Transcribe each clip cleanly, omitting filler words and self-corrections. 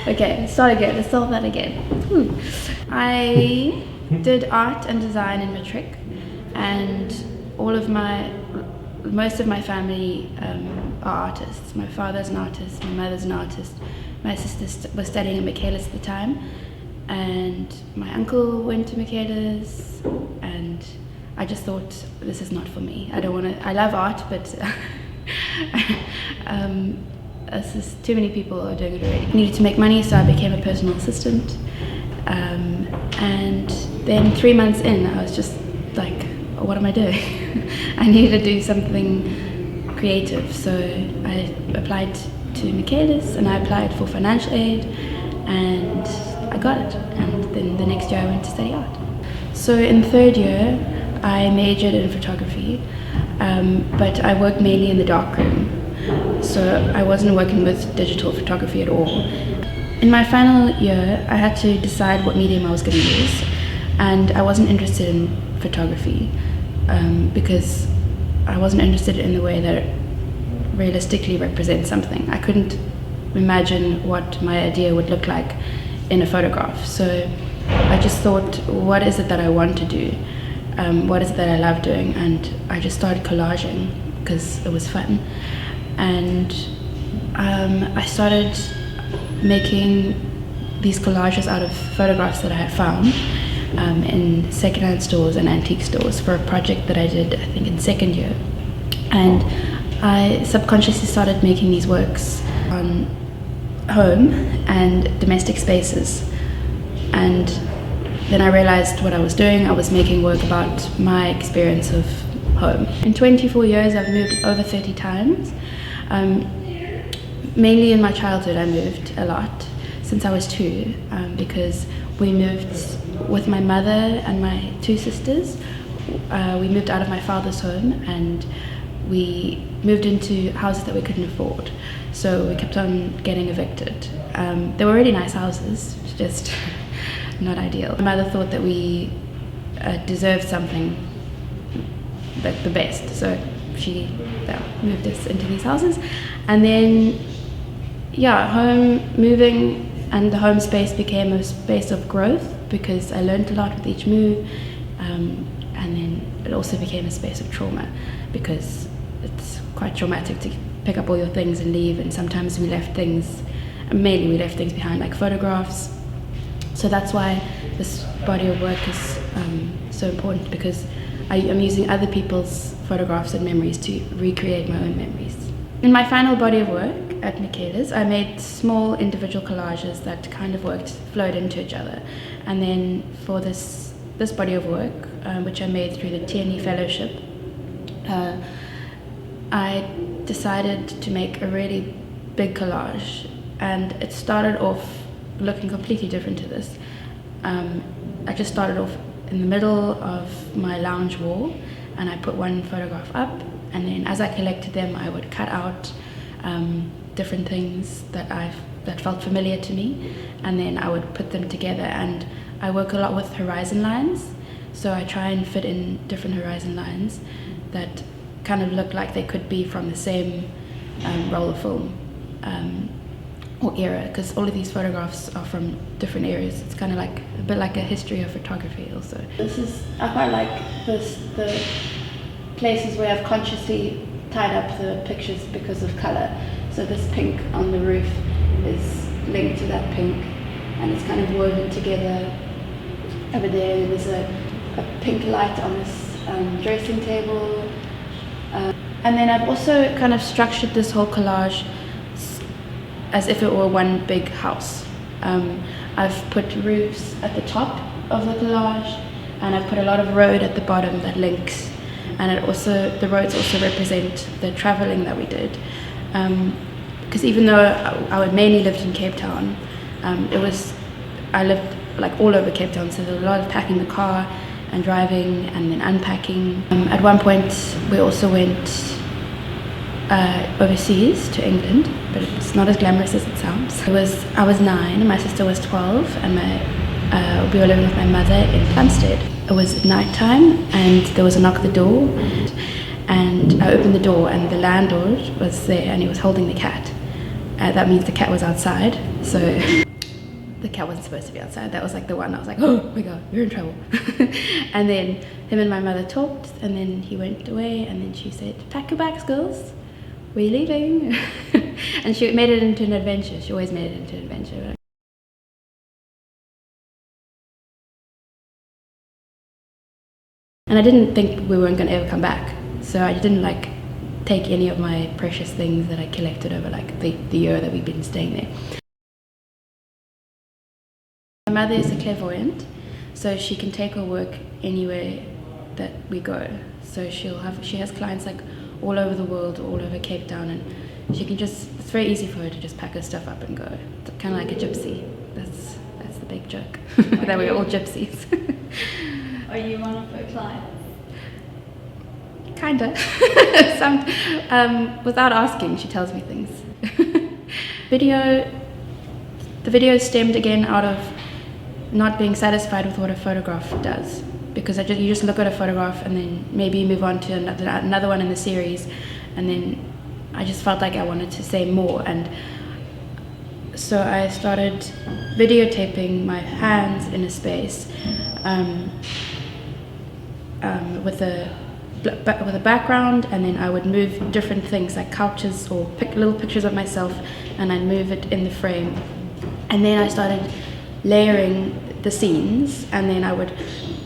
Okay, start again. Let's solve that again. I did art and design in matric, and most of my family are artists. My father's an artist, my mother's an artist, my sister was studying at Michaelis at the time, and my uncle went to Michaelis, and I just thought, this is not for me. I love art, but this is too many people are doing it already. I needed to make money, so I became a personal assistant. And then 3 months in, I was just like, what am I doing? I needed to do something creative. So I applied to Michaelis, and I applied for financial aid, and I got it. And then the next year I went to study art. So in third year, I majored in photography, but I worked mainly in the darkroom. So I wasn't working with digital photography at all. In my final year, I had to decide what medium I was going to use, and I wasn't interested in photography because I wasn't interested in the way that it realistically represents something. I couldn't imagine what my idea would look like in a photograph. So I just thought, what is it that I want to do? What is it that I love doing? And I just started collaging because it was fun. And I started making these collages out of photographs that I had found in secondhand stores and antique stores for a project that I did, I think, in second year. And I subconsciously started making these works on home and domestic spaces. And then I realized what I was doing. I was making work about my experience of home. In 24 years, I've moved over 30 times. Mainly in my childhood, I moved a lot since I was 2, because we moved with my mother and my 2 sisters. We moved out of my father's home, and we moved into houses that we couldn't afford. So we kept on getting evicted. They were really nice houses, just not ideal. My mother thought that we deserved something like the best, so she moved us into these houses. And then moving and the home space became a space of growth because I learned a lot with each move, and then it also became a space of trauma because it's quite traumatic to pick up all your things and leave, and sometimes mainly we left things behind, like photographs. So that's why this body of work is so important, because I'm using other people's photographs and memories to recreate my own memories. In my final body of work at Michaelis, I made small individual collages that kind of flowed into each other. And then for this body of work, which I made through the Tierney Fellowship, I decided to make a really big collage, and it started off looking completely different to this. I just started off in the middle of my lounge wall, and I put one photograph up, and then as I collected them, I would cut out different things that felt familiar to me, and then I would put them together. And I work a lot with horizon lines, so I try and fit in different horizon lines that kind of look like they could be from the same roll of film or era, because all of these photographs are from different eras. It's kind of like a bit like a history of photography also. I quite like the places where I've consciously tied up the pictures because of color. So this pink on the roof is linked to that pink, and it's kind of woven together. Over there, there's a pink light on this dressing table. And then I've also kind of structured this whole collage as if it were one big house. I've put roofs at the top of the collage, and I've put a lot of road at the bottom that links. And the roads also represent the traveling that we did. Because even though I mainly lived in Cape Town, I lived like all over Cape Town, so there was a lot of packing the car and driving and then unpacking. At one point we also went overseas to England, but it's not as glamorous as it sounds. I was 9 and my sister was 12, and we were living with my mother in Plumstead. It was at night time, and there was a knock at the door, and I opened the door, and the landlord was there, and he was holding the cat. that means the cat was outside, so the cat wasn't supposed to be outside. That was like the one I was like, oh my god, we're in trouble. And then him and my mother talked, and then he went away, and then she said, pack your bags, girls, we're leaving. And she made it into an adventure. She always made it into an adventure. And I didn't think we weren't going to ever come back, so I didn't like take any of my precious things that I collected over like the year that we've been staying there. My mother is a clairvoyant, so she can take her work anywhere that we go. So she has clients like all over the world, all over Cape Town, and she can just, it's very easy for her to just pack her stuff up and go. It's kind of like a gypsy. That's the big joke, that we're all gypsies. Are you one of her clients? Kinda. Without asking, she tells me things. The video stemmed again out of not being satisfied with what a photograph does, because you just look at a photograph and then maybe you move on to another one in the series, and then I just felt like I wanted to say more, and so I started videotaping my hands in a space with a background, and then I would move different things like couches or little pictures of myself, and I'd move it in the frame, and then I started layering the scenes, and then I would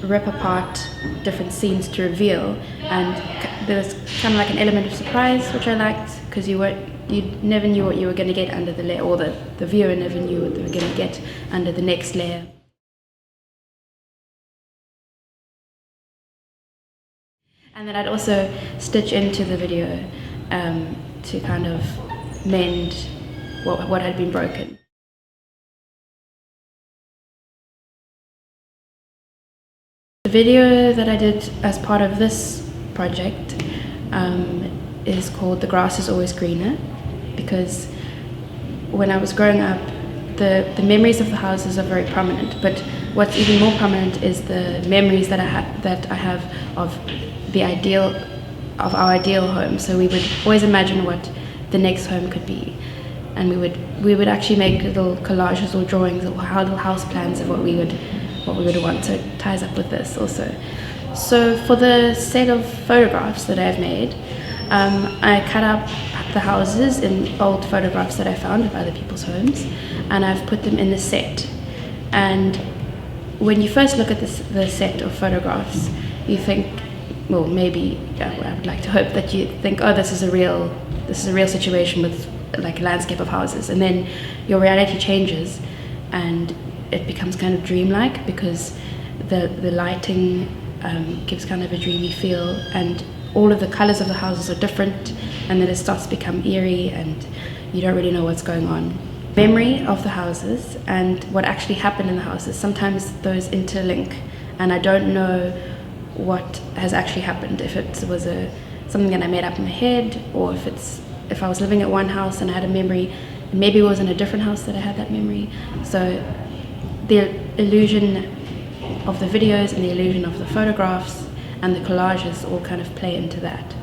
rip apart different scenes to reveal, and there was kind of like an element of surprise, which I liked, because you never knew what you were going to get under the layer, or the viewer never knew what they were going to get under the next layer. And then I'd also stitch into the video to kind of mend what had been broken. The video that I did as part of this project is called The Grass is Always Greener, because when I was growing up, the memories of the houses are very prominent, but what's even more prominent is the memories that I have of our ideal home. So we would always imagine what the next home could be, and we would actually make little collages or drawings or little house plans of what we would want. So it ties up with this also. So for the set of photographs that I've made, I cut up the houses in old photographs that I found of other people's homes, and I've put them in the set. And when you first look at the set of photographs, you think, well, maybe I would like to hope that you think, oh, this is a real situation with like a landscape of houses, and then your reality changes and it becomes kind of dreamlike, because the lighting gives kind of a dreamy feel, and all of the colors of the houses are different, and then it starts to become eerie and you don't really know what's going on. Memory of the houses and what actually happened in the houses, sometimes those interlink, and I don't know what has actually happened, if it was something that I made up in my head, or if I was living at one house and I had a memory, and maybe it was in a different house that I had that memory. So the illusion of the videos and the illusion of the photographs and the collages all kind of play into that.